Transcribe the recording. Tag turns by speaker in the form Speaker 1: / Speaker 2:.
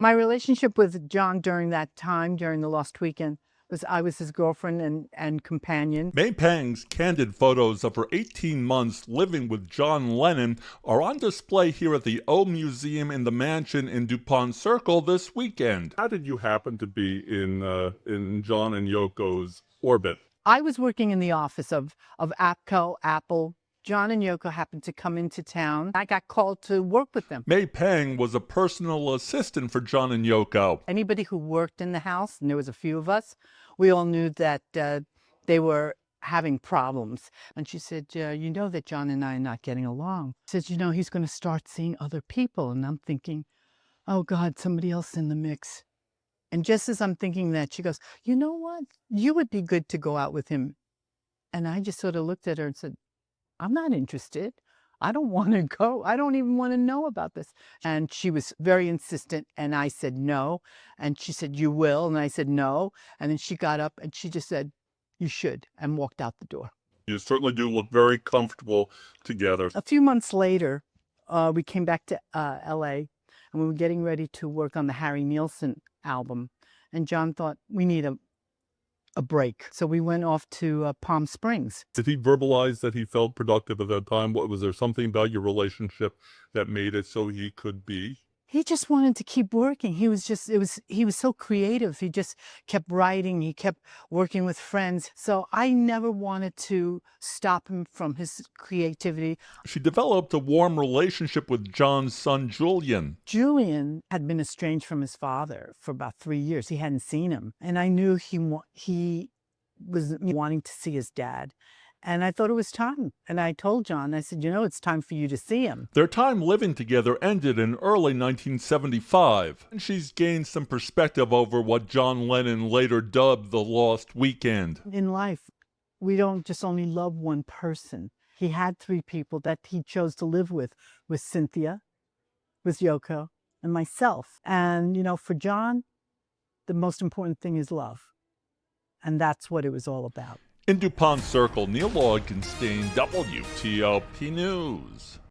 Speaker 1: My relationship with John during that time, during the Lost Weekend, was I was his girlfriend and companion.
Speaker 2: May Pang's candid photos of her 18 months living with John Lennon are on display here at the O Museum in the mansion in Dupont Circle this weekend.
Speaker 3: How did you happen to be in John and Yoko's orbit?
Speaker 1: I was working in the office of Apple. John and Yoko happened to come into town. I got called to work with them.
Speaker 2: May Pang was a personal assistant for John and Yoko.
Speaker 1: Anybody who worked in the house, and there was a few of us, we all knew that they were having problems. And she said, you know that John and I are not getting along. She said, you know, he's going to start seeing other people. And I'm thinking, oh God, somebody else in the mix. And just as I'm thinking that, she goes, you know what? You would be good to go out with him. And I just sort of looked at her and said, I'm not interested. I don't want to go. I don't even want to know about this. And she was very insistent. And I said, no. And she said, you will. And I said, no. And then she got up and she just said, you should, and walked out the door.
Speaker 3: You certainly do look very comfortable together.
Speaker 1: A few months later, we came back to LA and we were getting ready to work on the Harry Nilsson album. And John thought, we need a break. So we went off to Palm Springs.
Speaker 3: Did he verbalize that he felt productive at that time? Was there something about your relationship that made it so he could be?
Speaker 1: He just wanted to keep working. He was so creative. He just kept writing. He kept working with friends. So I never wanted to stop him from his creativity.
Speaker 2: She developed a warm relationship with John's son, Julian.
Speaker 1: Julian had been estranged from his father for about 3 years. He hadn't seen him. And I knew he was wanting to see his dad. And I thought it was time. And I told John, I said, you know, it's time for you to see him.
Speaker 2: Their time living together ended in early 1975, and she's gained some perspective over what John Lennon later dubbed the Lost Weekend.
Speaker 1: In life, we don't just only love one person. He had 3 people that he chose to live with Cynthia, with Yoko, and myself. And, you know, for John, the most important thing is love. And that's what it was all about.
Speaker 2: In Dupont Circle, Neal Augenstein, WTOP News.